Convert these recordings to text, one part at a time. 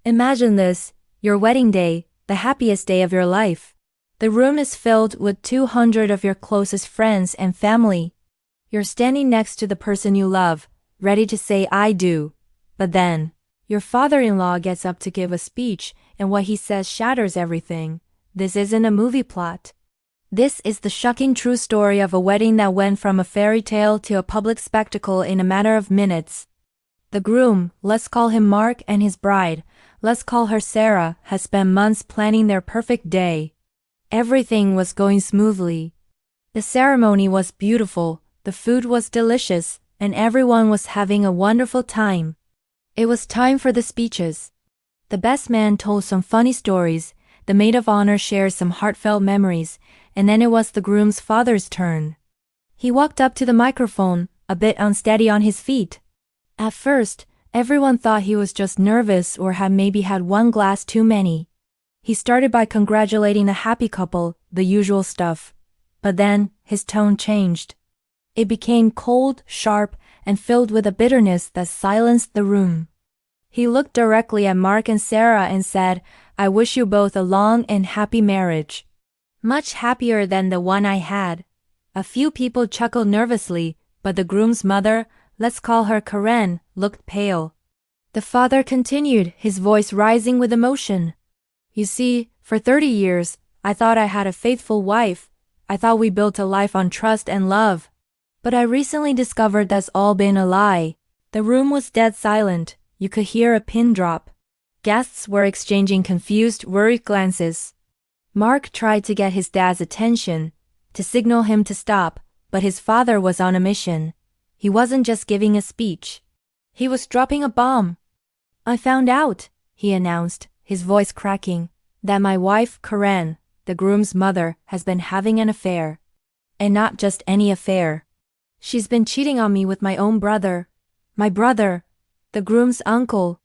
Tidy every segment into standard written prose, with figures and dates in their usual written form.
Imagine this, your wedding day, the happiest day of your life. The room is filled with 200 of your closest friends and family. You're standing next to the person you love, ready to say I do. But then, your father-in-law gets up to give a speech, and what he says shatters everything. This isn't a movie plot. This is the shocking true story of a wedding that went from a fairy tale to a public spectacle in a matter of minutes. The groom, let's call him Mark, and his bride, let's call her Sarah, has spent months planning their perfect day. Everything was going smoothly. The ceremony was beautiful, the food was delicious, and everyone was having a wonderful time. It was time for the speeches. The best man told some funny stories, the maid of honor shared some heartfelt memories, and then it was the groom's father's turn. He walked up to the microphone, a bit unsteady on his feet. At first, everyone thought he was just nervous or had maybe had one glass too many. He started by congratulating the happy couple, the usual stuff. But then, his tone changed. It became cold, sharp, and filled with a bitterness that silenced the room. He looked directly at Mark and Sarah and said, I wish you both a long and happy marriage. Much happier than the one I had. A few people chuckled nervously, but the groom's mother, let's call her Karen, looked pale. The father continued, his voice rising with emotion. You see, for 30 years, I thought I had a faithful wife. I thought we built a life on trust and love. But I recently discovered that's all been a lie. The room was dead silent. You could hear a pin drop. Guests were exchanging confused, worried glances. Mark tried to get his dad's attention, to signal him to stop, but his father was on a mission. He wasn't just giving a speech. He was dropping a bomb. I found out, he announced, his voice cracking, that my wife, Karen, the groom's mother, has been having an affair. And not just any affair. She's been cheating on me with my own brother. My brother, the groom's uncle.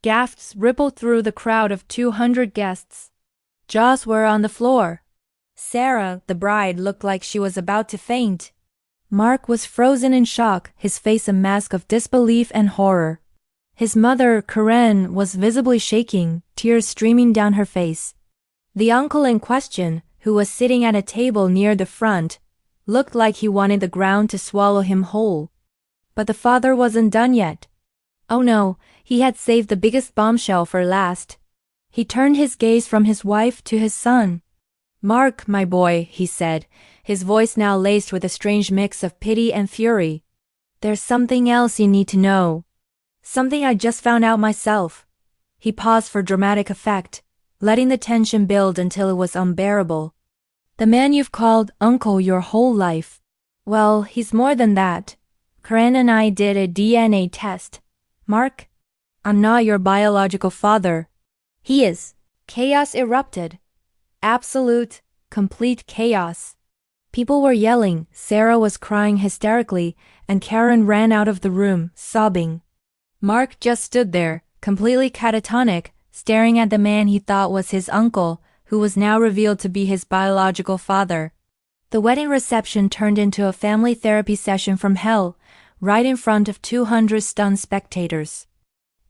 Gasps rippled through the crowd of 200 guests. Jaws were on the floor. Sarah, the bride, looked like she was about to faint. Mark was frozen in shock, his face a mask of disbelief and horror. His mother, Karen, was visibly shaking, tears streaming down her face. The uncle in question, who was sitting at a table near the front, looked like he wanted the ground to swallow him whole. But the father wasn't done yet. Oh no, he had saved the biggest bombshell for last. He turned his gaze from his wife to his son. Mark, my boy, he said, his voice now laced with a strange mix of pity and fury. There's something else you need to know. Something I just found out myself. He paused for dramatic effect, letting the tension build until it was unbearable. The man you've called uncle your whole life. Well, he's more than that. Karen and I did a DNA test. Mark, I'm not your biological father. He is. Chaos erupted. Absolute, complete chaos. People were yelling, Sarah was crying hysterically, and Karen ran out of the room, sobbing. Mark just stood there, completely catatonic, staring at the man he thought was his uncle, who was now revealed to be his biological father. The wedding reception turned into a family therapy session from hell, right in front of 200 stunned spectators.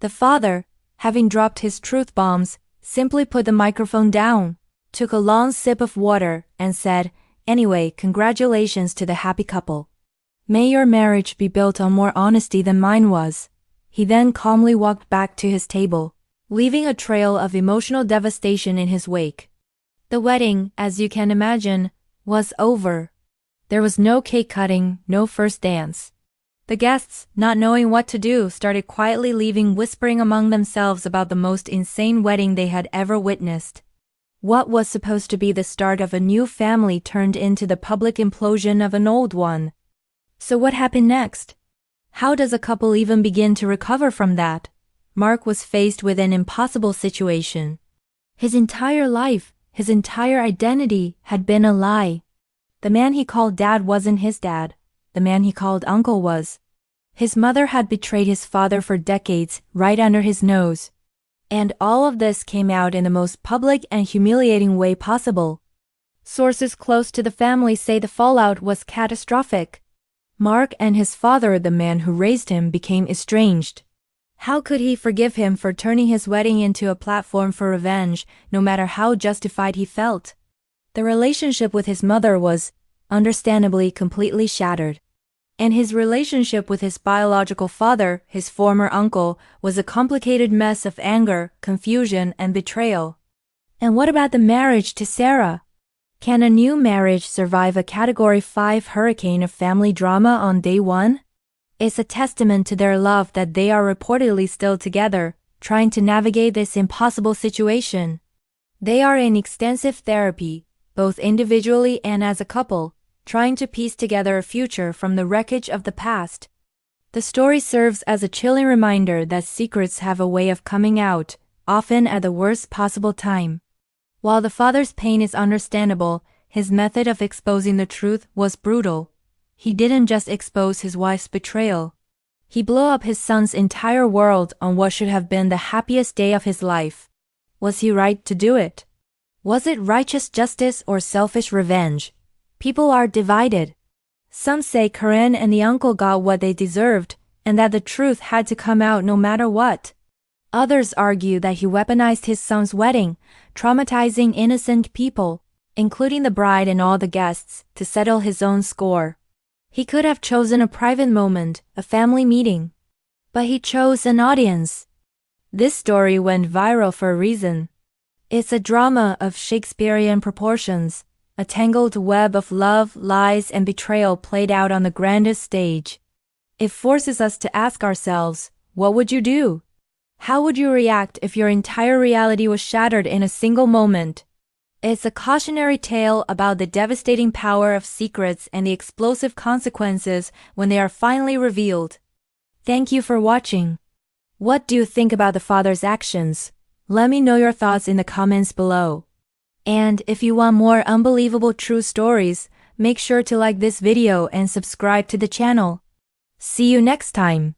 The father, having dropped his truth bombs, simply put the microphone down, took a long sip of water, and said, Anyway, congratulations to the happy couple. May your marriage be built on more honesty than mine was. He then calmly walked back to his table, leaving a trail of emotional devastation in his wake. The wedding, as you can imagine, was over. There was no cake cutting, no first dance. The guests, not knowing what to do, started quietly leaving, whispering among themselves about the most insane wedding they had ever witnessed. What was supposed to be the start of a new family turned into the public implosion of an old one. So what happened next? How does a couple even begin to recover from that? Mark was faced with an impossible situation. His entire life, his entire identity had been a lie. The man he called dad wasn't his dad. The man he called uncle was. His mother had betrayed his father for decades, right under his nose. And all of this came out in the most public and humiliating way possible. Sources close to the family say the fallout was catastrophic. Mark and his father, the man who raised him, became estranged. How could he forgive him for turning his wedding into a platform for revenge, no matter how justified he felt? The relationship with his mother was, understandably, completely shattered. And his relationship with his biological father, his former uncle, was a complicated mess of anger, confusion, and betrayal. And what about the marriage to Sarah? Can a new marriage survive a Category 5 hurricane of family drama on day one? It's a testament to their love that they are reportedly still together, trying to navigate this impossible situation. They are in extensive therapy, both individually and as a couple, trying to piece together a future from the wreckage of the past. The story serves as a chilling reminder that secrets have a way of coming out, often at the worst possible time. While the father's pain is understandable, his method of exposing the truth was brutal. He didn't just expose his wife's betrayal. He blew up his son's entire world on what should have been the happiest day of his life. Was he right to do it? Was it righteous justice or selfish revenge? People are divided. Some say Karen and the uncle got what they deserved, and that the truth had to come out no matter what. Others argue that he weaponized his son's wedding, traumatizing innocent people, including the bride and all the guests, to settle his own score. He could have chosen a private moment, a family meeting. But he chose an audience. This story went viral for a reason. It's a drama of Shakespearean proportions, a tangled web of love, lies, and betrayal played out on the grandest stage. It forces us to ask ourselves, what would you do? How would you react if your entire reality was shattered in a single moment? It's a cautionary tale about the devastating power of secrets and the explosive consequences when they are finally revealed. Thank you for watching. What do you think about the father's actions? Let me know your thoughts in the comments below. And if you want more unbelievable true stories, make sure to like this video and subscribe to the channel. See you next time.